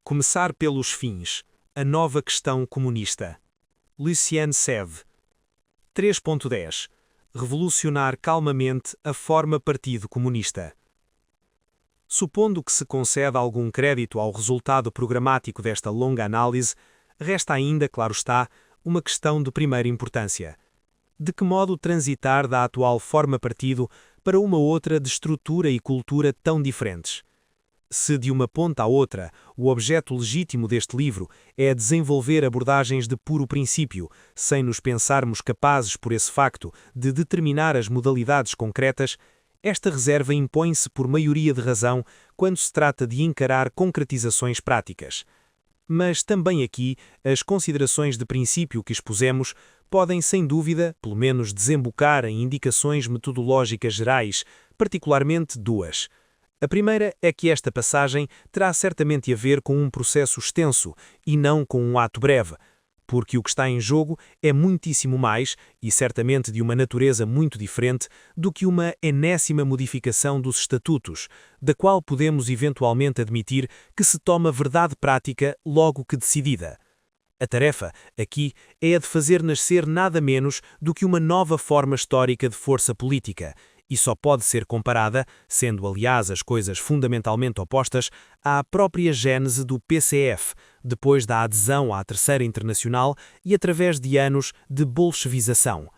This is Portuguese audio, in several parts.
Começar pelos fins. A nova questão comunista. Lucien Sèvres. 3.10. Revolucionar calmamente a forma Partido Comunista. Supondo que se conceda algum crédito ao resultado programático desta longa análise, resta ainda, claro está, uma questão de primeira importância. De que modo transitar da atual forma partido para uma outra de estrutura e cultura tão diferentes? Se de uma ponta à outra, o objeto legítimo deste livro é desenvolver abordagens de puro princípio, sem nos pensarmos capazes por esse facto de determinar as modalidades concretas, esta reserva impõe-se por maioria de razão quando se trata de encarar concretizações práticas. Mas também aqui, as considerações de princípio que expusemos podem, sem dúvida, pelo menos desembocar em indicações metodológicas gerais, particularmente duas. A primeira é que esta passagem terá certamente a ver com um processo extenso e não com um ato breve, porque o que está em jogo é muitíssimo mais, e certamente de uma natureza muito diferente, do que uma enésima modificação dos estatutos, da qual podemos eventualmente admitir que se toma verdade prática logo que decidida. A tarefa, aqui, é a de fazer nascer nada menos do que uma nova forma histórica de força política, e só pode ser comparada, sendo aliás as coisas fundamentalmente opostas, à própria gênese do PCF, depois da adesão à Terceira Internacional e através de anos de bolchevização.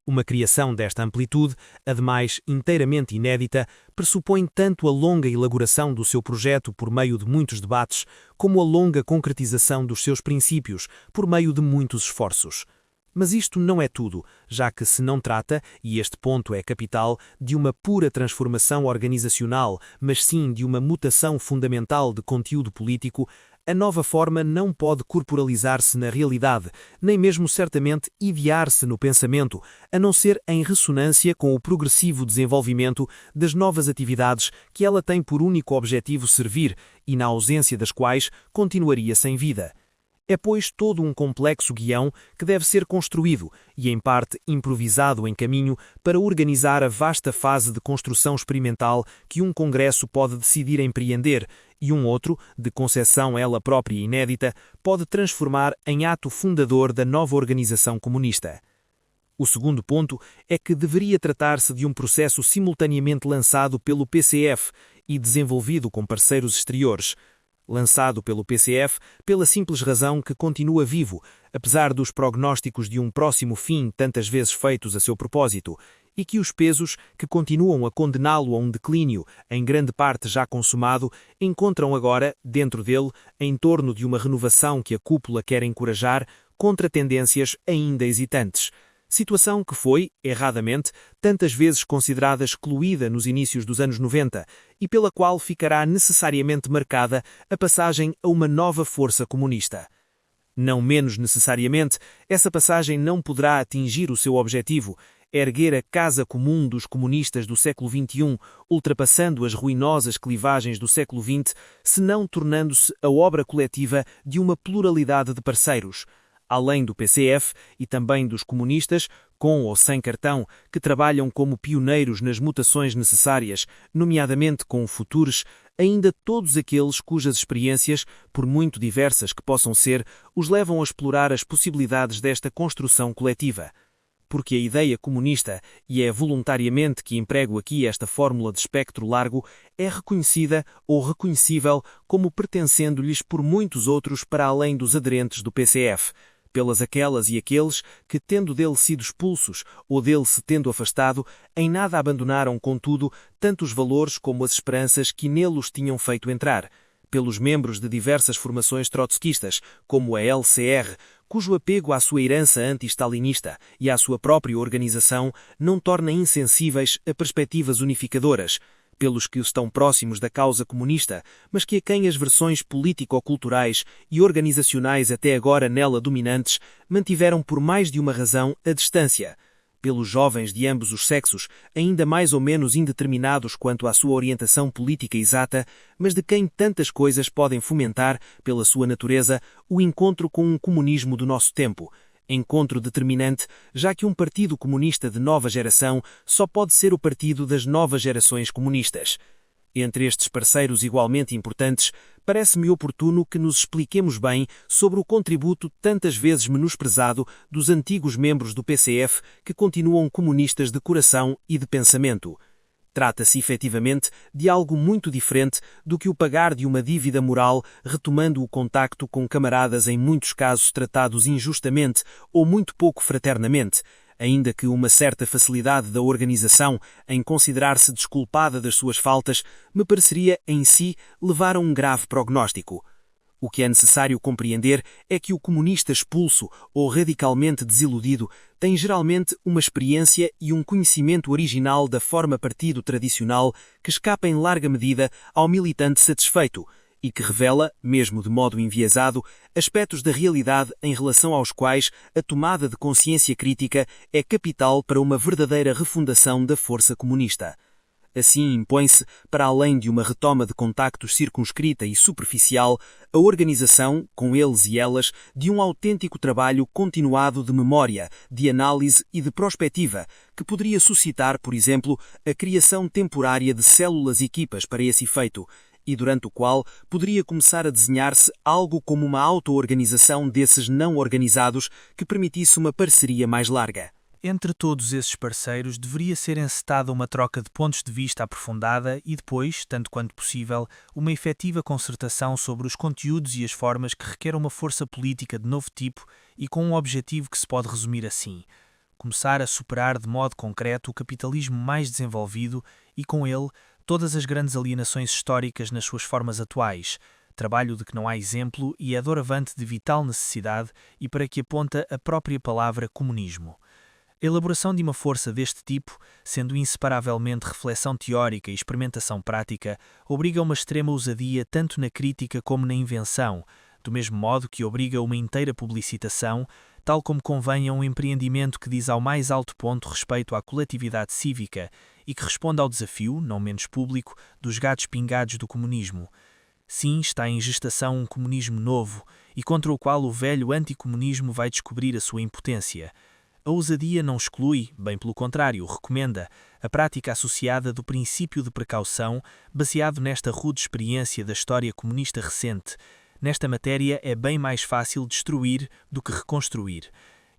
Uma criação desta amplitude, ademais inteiramente inédita, pressupõe tanto a longa elaboração do seu projeto por meio de muitos debates, como a longa concretização dos seus princípios por meio de muitos esforços. Mas isto não é tudo, já que se não trata, e este ponto é capital, de uma pura transformação organizacional, mas sim de uma mutação fundamental de conteúdo político, a nova forma não pode corporalizar-se na realidade, nem mesmo certamente idear-se no pensamento, a não ser em ressonância com o progressivo desenvolvimento das novas atividades que ela tem por único objetivo servir e na ausência das quais continuaria sem vida. É, pois, todo um complexo guião que deve ser construído e, em parte, improvisado em caminho para organizar a vasta fase de construção experimental que um congresso pode decidir empreender e um outro, de concepção ela própria inédita, pode transformar em ato fundador da nova organização comunista. O segundo ponto é que deveria tratar-se de um processo simultaneamente lançado pelo PCF e desenvolvido com parceiros exteriores. Lançado pelo PCF pela simples razão que continua vivo, apesar dos prognósticos de um próximo fim tantas vezes feitos a seu propósito, e que os pesos que continuam a condená-lo a um declínio, em grande parte já consumado, encontram agora, dentro dele, em torno de uma renovação que a cúpula quer encorajar, contra tendências ainda hesitantes. Situação que foi, erradamente, tantas vezes considerada excluída nos inícios dos anos 90 e pela qual ficará necessariamente marcada a passagem a uma nova força comunista. Não menos necessariamente, essa passagem não poderá atingir o seu objetivo, erguer a casa comum dos comunistas do século XXI, ultrapassando as ruinosas clivagens do século XX, senão tornando-se a obra coletiva de uma pluralidade de parceiros, além do PCF e também dos comunistas, com ou sem cartão, que trabalham como pioneiros nas mutações necessárias, nomeadamente com futuros, ainda todos aqueles cujas experiências, por muito diversas que possam ser, os levam a explorar as possibilidades desta construção coletiva. Porque a ideia comunista, e é voluntariamente que emprego aqui esta fórmula de espectro largo, é reconhecida ou reconhecível como pertencendo-lhes por muitos outros para além dos aderentes do PCF, pelas aquelas e aqueles que, tendo dele sido expulsos ou dele se tendo afastado, em nada abandonaram, contudo, tanto os valores como as esperanças que nele os tinham feito entrar, pelos membros de diversas formações trotskistas, como a LCR, cujo apego à sua herança anti-stalinista e à sua própria organização não torna insensíveis a perspectivas unificadoras, pelos que estão próximos da causa comunista, mas que a quem as versões político-culturais e organizacionais até agora nela dominantes mantiveram por mais de uma razão a distância, pelos jovens de ambos os sexos, ainda mais ou menos indeterminados quanto à sua orientação política exata, mas de quem tantas coisas podem fomentar, pela sua natureza, o encontro com um comunismo do nosso tempo, encontro determinante, já que um partido comunista de nova geração só pode ser o partido das novas gerações comunistas. Entre estes parceiros igualmente importantes, parece-me oportuno que nos expliquemos bem sobre o contributo tantas vezes menosprezado dos antigos membros do PCF que continuam comunistas de coração e de pensamento. Trata-se efetivamente de algo muito diferente do que o pagar de uma dívida moral, retomando o contacto com camaradas em muitos casos tratados injustamente ou muito pouco fraternamente, ainda que uma certa facilidade da organização em considerar-se desculpada das suas faltas me pareceria, em si, levar a um grave prognóstico. O que é necessário compreender é que o comunista expulso ou radicalmente desiludido tem geralmente uma experiência e um conhecimento original da forma partido tradicional que escapa em larga medida ao militante satisfeito e que revela, mesmo de modo enviesado, aspectos da realidade em relação aos quais a tomada de consciência crítica é capital para uma verdadeira refundação da força comunista. Assim impõe-se, para além de uma retoma de contactos circunscrita e superficial, a organização, com eles e elas, de um autêntico trabalho continuado de memória, de análise e de prospectiva, que poderia suscitar, por exemplo, a criação temporária de células-equipas para esse efeito, e durante o qual poderia começar a desenhar-se algo como uma auto-organização desses não organizados que permitisse uma parceria mais larga. Entre todos esses parceiros deveria ser encetada uma troca de pontos de vista aprofundada e depois, tanto quanto possível, uma efetiva concertação sobre os conteúdos e as formas que requer uma força política de novo tipo e com um objetivo que se pode resumir assim: começar a superar de modo concreto o capitalismo mais desenvolvido e, com ele, todas as grandes alienações históricas nas suas formas atuais, trabalho de que não há exemplo e é doravante de vital necessidade e para que aponta a própria palavra comunismo. A elaboração de uma força deste tipo, sendo inseparavelmente reflexão teórica e experimentação prática, obriga a uma extrema ousadia tanto na crítica como na invenção, do mesmo modo que obriga uma inteira publicitação, tal como convém a um empreendimento que diz ao mais alto ponto respeito à coletividade cívica e que responde ao desafio, não menos público, dos gatos pingados do comunismo. Sim, está em gestação um comunismo novo e contra o qual o velho anticomunismo vai descobrir a sua impotência. A ousadia não exclui, bem pelo contrário, recomenda, a prática associada do princípio de precaução, baseado nesta rude experiência da história comunista recente. Nesta matéria é bem mais fácil destruir do que reconstruir.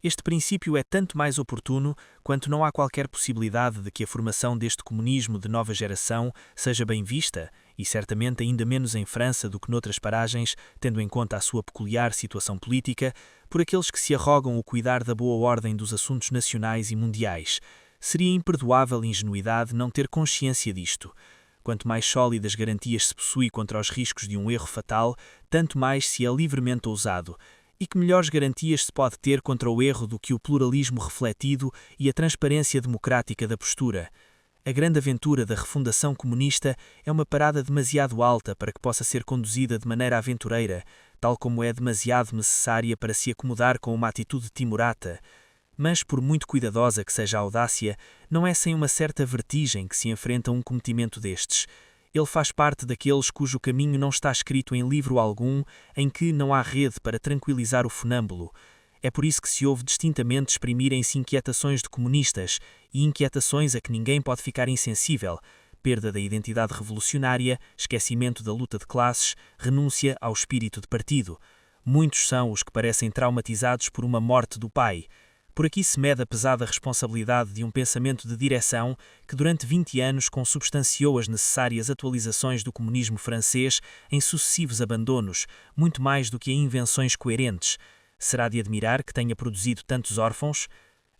Este princípio é tanto mais oportuno quanto não há qualquer possibilidade de que a formação deste comunismo de nova geração seja bem vista, e certamente ainda menos em França do que noutras paragens, tendo em conta a sua peculiar situação política, por aqueles que se arrogam o cuidar da boa ordem dos assuntos nacionais e mundiais. Seria imperdoável ingenuidade não ter consciência disto. Quanto mais sólidas garantias se possui contra os riscos de um erro fatal, tanto mais se é livremente ousado. E que melhores garantias se pode ter contra o erro do que o pluralismo refletido e a transparência democrática da postura? A grande aventura da refundação comunista é uma parada demasiado alta para que possa ser conduzida de maneira aventureira, tal como é demasiado necessária para se acomodar com uma atitude timorata. Mas, por muito cuidadosa que seja a audácia, não é sem uma certa vertigem que se enfrenta um cometimento destes. Ele faz parte daqueles cujo caminho não está escrito em livro algum, em que não há rede para tranquilizar o funâmbulo. É por isso que se ouve distintamente exprimirem-se inquietações de comunistas, e inquietações a que ninguém pode ficar insensível: perda da identidade revolucionária, esquecimento da luta de classes, renúncia ao espírito de partido. Muitos são os que parecem traumatizados por uma morte do pai. Por aqui se mede a pesada responsabilidade de um pensamento de direção que durante 20 anos consubstanciou as necessárias atualizações do comunismo francês em sucessivos abandonos, muito mais do que em invenções coerentes. Será de admirar que tenha produzido tantos órfãos?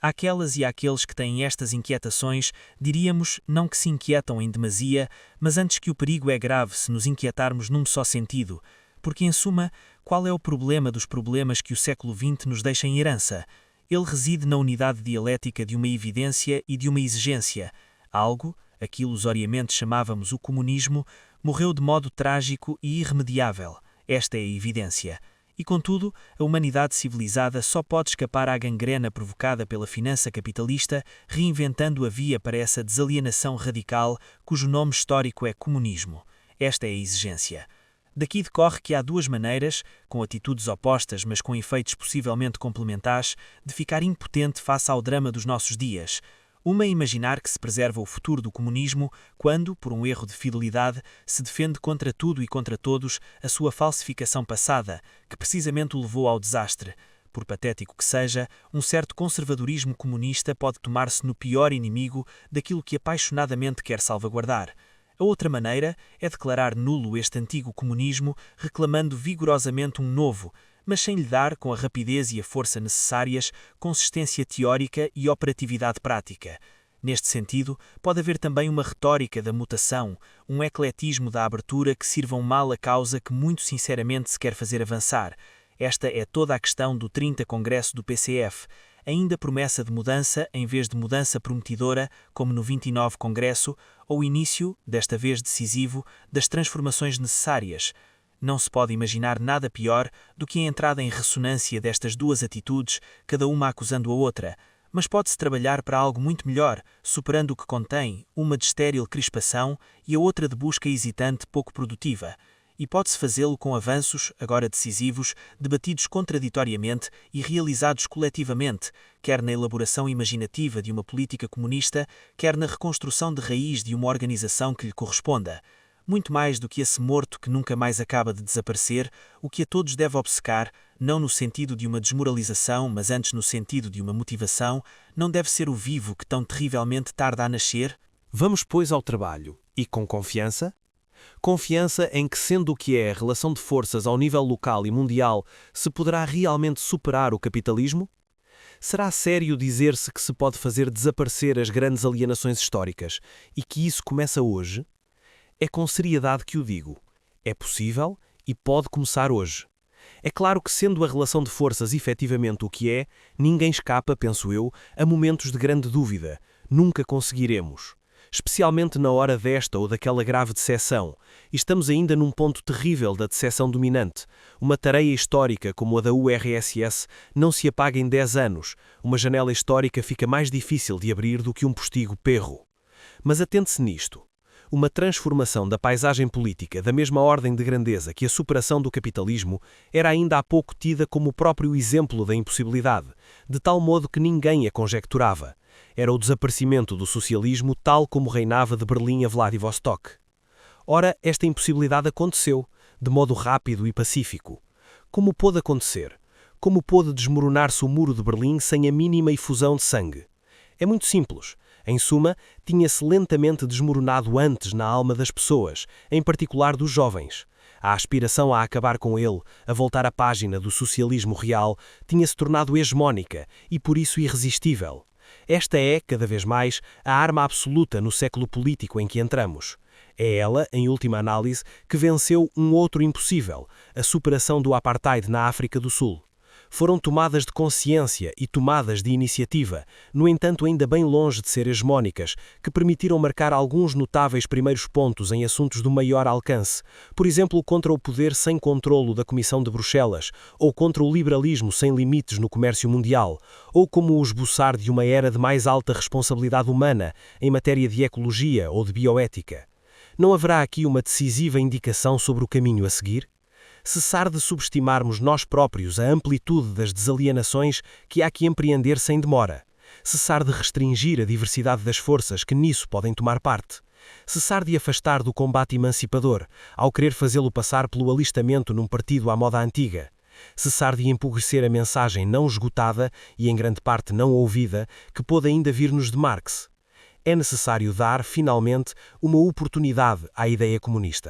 Àquelas e àqueles que têm estas inquietações, diríamos não que se inquietam em demasia, mas antes que o perigo é grave se nos inquietarmos num só sentido, porque, em suma, qual é o problema dos problemas que o século XX nos deixa em herança? Ele reside na unidade dialética de uma evidência e de uma exigência. Algo, aquilo ilusoriamente chamávamos o comunismo, morreu de modo trágico e irremediável. Esta é a evidência. E, contudo, a humanidade civilizada só pode escapar à gangrena provocada pela finança capitalista, reinventando a via para essa desalienação radical, cujo nome histórico é comunismo. Esta é a exigência. Daqui decorre que há duas maneiras, com atitudes opostas mas com efeitos possivelmente complementares, de ficar impotente face ao drama dos nossos dias. Uma é imaginar que se preserva o futuro do comunismo quando, por um erro de fidelidade, se defende contra tudo e contra todos a sua falsificação passada, que precisamente o levou ao desastre. Por patético que seja, um certo conservadorismo comunista pode tomar-se no pior inimigo daquilo que apaixonadamente quer salvaguardar. A outra maneira é declarar nulo este antigo comunismo, reclamando vigorosamente um novo, mas sem lhe dar, com a rapidez e a força necessárias, consistência teórica e operatividade prática. Neste sentido, pode haver também uma retórica da mutação, um ecletismo da abertura que sirvam mal a causa que muito sinceramente se quer fazer avançar. Esta é toda a questão do 30 Congresso do PCF, ainda promessa de mudança em vez de mudança prometidora, como no 29 Congresso, ou início, desta vez decisivo, das transformações necessárias. Não se pode imaginar nada pior do que a entrada em ressonância destas duas atitudes, cada uma acusando a outra, mas pode-se trabalhar para algo muito melhor, superando o que contém, uma de estéril crispação e a outra de busca hesitante pouco produtiva. E pode-se fazê-lo com avanços, agora decisivos, debatidos contraditoriamente e realizados coletivamente, quer na elaboração imaginativa de uma política comunista, quer na reconstrução de raiz de uma organização que lhe corresponda. Muito mais do que esse morto que nunca mais acaba de desaparecer, o que a todos deve obcecar, não no sentido de uma desmoralização, mas antes no sentido de uma motivação, não deve ser o vivo que tão terrivelmente tarda a nascer? Vamos, pois, ao trabalho. E com confiança? Confiança em que, sendo o que é a relação de forças ao nível local e mundial, se poderá realmente superar o capitalismo? Será sério dizer-se que se pode fazer desaparecer as grandes alienações históricas e que isso começa hoje? É com seriedade que o digo. É possível e pode começar hoje. É claro que, sendo a relação de forças efetivamente o que é, ninguém escapa, penso eu, a momentos de grande dúvida. Nunca conseguiremos. Especialmente na hora desta ou daquela grave decepção. Estamos ainda num ponto terrível da decepção dominante. Uma tareia histórica como a da URSS não se apaga em 10 anos. Uma janela histórica fica mais difícil de abrir do que um postigo perro. Mas atente-se nisto. Uma transformação da paisagem política da mesma ordem de grandeza que a superação do capitalismo era ainda há pouco tida como o próprio exemplo da impossibilidade, de tal modo que ninguém a conjecturava. Era o desaparecimento do socialismo tal como reinava de Berlim a Vladivostok. Ora, esta impossibilidade aconteceu, de modo rápido e pacífico. Como pôde acontecer? Como pôde desmoronar-se o muro de Berlim sem a mínima efusão de sangue? É muito simples. Em suma, tinha-se lentamente desmoronado antes na alma das pessoas, em particular dos jovens. A aspiração a acabar com ele, a voltar à página do socialismo real, tinha-se tornado hegemónica e por isso irresistível. Esta é, cada vez mais, a arma absoluta no século político em que entramos. É ela, em última análise, que venceu um outro impossível, a superação do apartheid na África do Sul. Foram tomadas de consciência e tomadas de iniciativa, no entanto ainda bem longe de ser hegemónicas, que permitiram marcar alguns notáveis primeiros pontos em assuntos do maior alcance, por exemplo contra o poder sem controlo da Comissão de Bruxelas, ou contra o liberalismo sem limites no comércio mundial, ou como o esboçar de uma era de mais alta responsabilidade humana em matéria de ecologia ou de bioética. Não haverá aqui uma decisiva indicação sobre o caminho a seguir? Cessar de subestimarmos nós próprios a amplitude das desalienações que há que empreender sem demora. Cessar de restringir a diversidade das forças que nisso podem tomar parte. Cessar de afastar do combate emancipador, ao querer fazê-lo passar pelo alistamento num partido à moda antiga. Cessar de empobrecer a mensagem não esgotada e em grande parte não ouvida que pôde ainda vir-nos de Marx. É necessário dar, finalmente, uma oportunidade à ideia comunista.